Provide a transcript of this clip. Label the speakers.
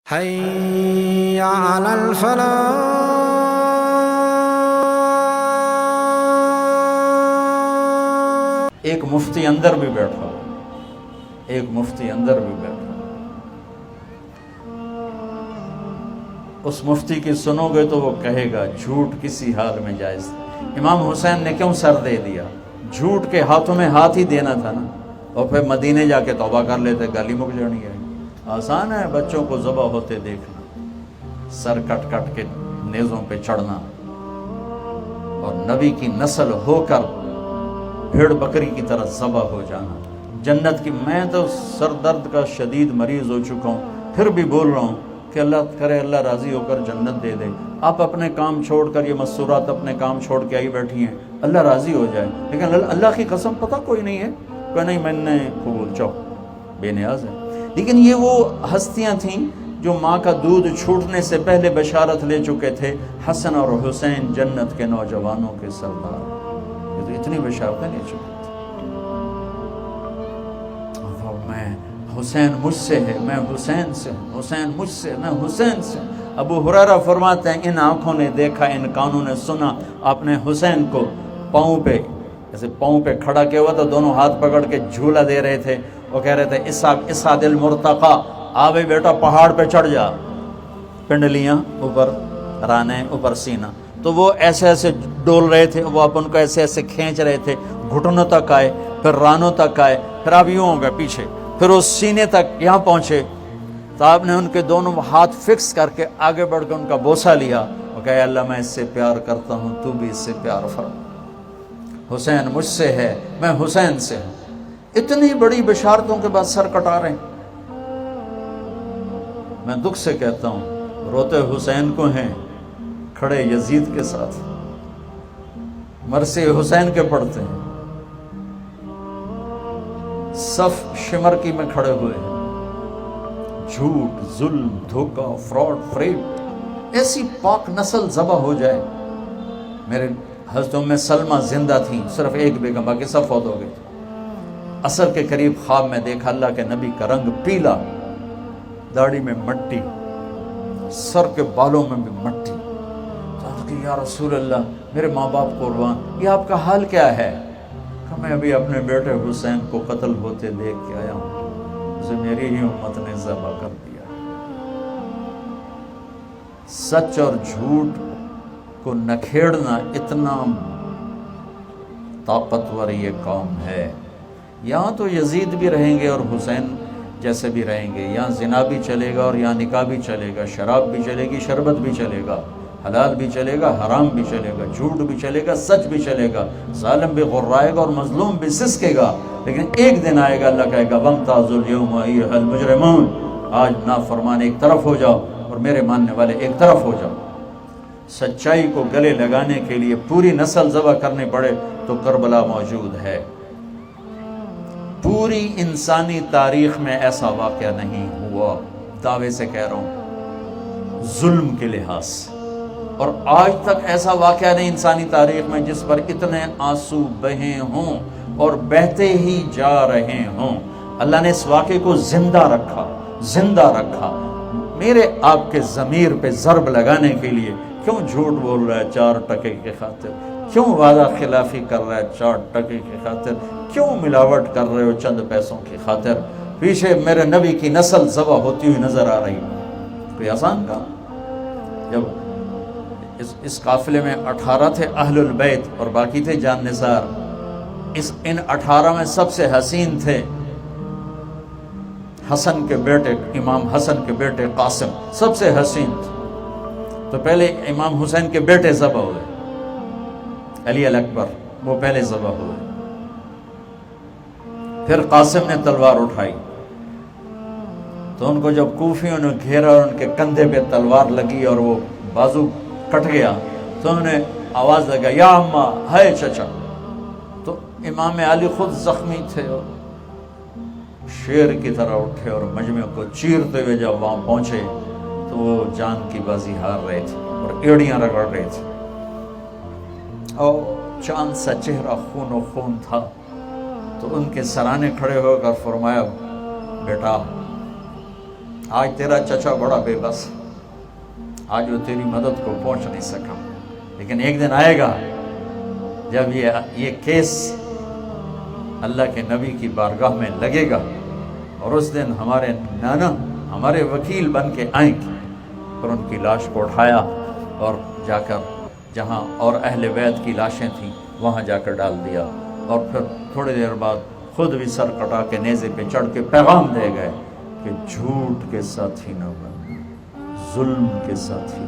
Speaker 1: حي على الفلاح.
Speaker 2: ایک مفتی اندر بھی بیٹھا ہو، ایک مفتی اندر بھی بیٹھا ہو، اس مفتی کی سنو گے تو وہ کہے گا جھوٹ کسی حال میں جائز نہیں۔ امام حسین نے کیوں سر دے دیا؟ جھوٹ کے ہاتھوں میں ہاتھ ہی دینا تھا نا، اور پھر مدینے جا کے توبہ کر لیتے، گالی مک جانی ہے۔ آسان ہے بچوں کو ذبح ہوتے دیکھنا، سر کٹ کٹ کے نیزوں پہ چڑھنا، اور نبی کی نسل ہو کر بھیڑ بکری کی طرح ذبح ہو جانا۔ جنت کی، میں تو سر درد کا شدید مریض ہو چکا ہوں، پھر بھی بول رہا ہوں کہ اللہ کرے اللہ راضی ہو کر جنت دے دے۔ آپ اپنے کام چھوڑ کر، یہ مستورات اپنے کام چھوڑ کے آئی بیٹھی ہیں، اللہ راضی ہو جائے، لیکن اللہ کی قسم پتہ کوئی نہیں ہے کہ نہیں میں نے قبول، چاہو بے نیاز ہے۔ لیکن یہ وہ ہستیاں تھیں جو ماں کا دودھ چھوٹنے سے پہلے بشارت لے چکے تھے، حسن اور حسین جنت کے نوجوانوں کے سردار، یہ تو اتنی بشارتیں لے چکے تھے۔ میں حسین مجھ سے ہے، میں حسین سے ہوں، حسین مجھ سے، میں حسین سے ہوں۔ ابو ہریرہ فرماتے ہیں ان آنکھوں نے دیکھا، ان کانوں نے سنا، آپ نے حسین کو پاؤں پہ، ایسے پاؤں پہ کھڑا کیا ہوا تو دونوں ہاتھ پکڑ کے جھولا دے رہے تھے، وہ کہہ رہے تھے اسعد المرتقی، آ بھائی بیٹا پہاڑ پہ چڑھ جا، پنڈلیاں اوپر، رانے اوپر سینہ، تو وہ ایسے ایسے ڈول رہے تھے، وہ آپ ان کو ایسے ایسے کھینچ رہے تھے، گھٹنوں تک آئے، پھر رانوں تک آئے، پھر آپ یوں ہو گئے پیچھے، پھر اس سینے تک یہاں پہنچے، تو آپ نے ان کے دونوں ہاتھ فکس کر کے آگے بڑھ کے ان کا بوسہ لیا، اور کہا اللہ میں اس سے پیار کرتا ہوں، تو بھی اس سے پیار فرما، حسین مجھ سے ہے، میں حسین سے ہوں۔ اتنی بڑی بشارتوں کے بعد سر کٹا رہے ہیں۔ میں دکھ سے کہتا ہوں روتے حسین کو ہیں، کھڑے یزید کے ساتھ، مرثی حسین کے پڑھتے ہیں، صف شمر کی میں کھڑے ہوئے ہیں، جھوٹ، ظلم، دھوکہ، فراڈ، فریب، ایسی پاک نسل ذبح ہو جائے۔ میرے حضرت ام سلمہ زندہ تھیں، صرف ایک بیگم، باقی سب فوت ہو گئے تھے۔ عصر کے قریب خواب میں دیکھا اللہ کے نبی کا رنگ پیلا، داڑھی میں مٹی، سر کے بالوں میں بھی مٹی۔ تو عرض کی یا رسول اللہ میرے ماں باپ قربان، یہ آپ کا حال کیا ہے؟ کہ میں ابھی اپنے بیٹے حسین کو قتل ہوتے دیکھ کے آیا ہوں، اسے میری ہی امت نے ذبح کر دیا۔ سچ اور جھوٹ کو نکھیڑنا اتنا طاقتور یہ قوم ہے۔ یہاں تو یزید بھی رہیں گے اور حسین جیسے بھی رہیں گے، یہاں زنا بھی چلے گا اور یہاں نکاح بھی چلے گا، شراب بھی چلے گی، شربت بھی چلے گا، حلال بھی چلے گا، حرام بھی چلے گا، جھوٹ بھی چلے گا، سچ بھی چلے گا، ظالم بھی غرائے گا اور مظلوم بھی سسکے گا، لیکن ایک دن آئے گا اللہ کہے گا وَامْتَازُوا الْيَوْمَ أَيُّهَا الْمُجْرِمُونَ، آج نافرمان ایک طرف ہو جاؤ اور میرے ماننے والے ایک طرف ہو جاؤ۔ سچائی کو گلے لگانے کے لیے پوری نسل ذبح کرنی پڑے تو کربلا موجود ہے۔ پوری انسانی تاریخ میں ایسا واقعہ نہیں ہوا، دعوے سے کہہ رہا ہوں، ظلم کے لحاظ سے، اور آج تک ایسا واقعہ نہیں انسانی تاریخ میں جس پر اتنے آنسو بہے ہوں اور بہتے ہی جا رہے ہوں۔ اللہ نے اس واقعے کو زندہ رکھا، زندہ رکھا، میرے آپ کے ضمیر پہ ضرب لگانے کے لیے۔ کیوں جھوٹ بول رہا ہے 4 ٹکے کی خاطر؟ کیوں وعدہ خلافی کر رہا ہے 4 ٹکے کی خاطر؟ کیوں ملاوٹ کر رہے ہو چند پیسوں کی خاطر؟ پیچھے میرے نبی کی نسل ذبح ہوتی ہوئی نظر آ رہی، کوئی آسان کام؟ جب اس قافلے میں 18 تھے اہل البیت اور باقی تھے جان نثار، ان 18 میں سب سے حسین تھے حسن کے بیٹے، امام حسن کے بیٹے قاسم، سب سے حسین تھے۔ تو پہلے امام حسین کے بیٹے ذبح ہوئے، علی الاکبر، وہ پہلے ذبح ہوئے، پھر قاسم نے تلوار اٹھائی، تو ان کو جب کوفیوں نے گھیرا اور ان کے کندھے پہ تلوار لگی اور وہ بازو کٹ گیا، تو انہوں نے آواز لگا یا اماں، ہے چچا، تو امام علی خود زخمی تھے اور شیر کی طرح اٹھے اور مجمع کو چیرتے ہوئے جب وہاں پہنچے تو وہ جان کی بازی ہار رہے تھے اور ایڑیاں رگڑ رہے تھے، اور چاند سا چہرہ خون و خون تھا۔ تو ان کے سرانے کھڑے ہو کر فرمایا بیٹا آج تیرا چچا بڑا بے بس، آج وہ تیری مدد کو پہنچ نہیں سکا، لیکن ایک دن آئے گا جب یہ کیس اللہ کے نبی کی بارگاہ میں لگے گا، اور اس دن ہمارے نانا ہمارے وکیل بن کے آئیں گے، اور ان کی لاش کو اٹھایا اور جا کر جہاں اور اہل بیت کی لاشیں تھیں وہاں جا کر ڈال دیا، اور پھر تھوڑی دیر بعد خود بھی سر کٹا کے نیزے پہ چڑھ کے پیغام دے گئے کہ جھوٹ کے ساتھی نہ بننا، ظلم کے ساتھی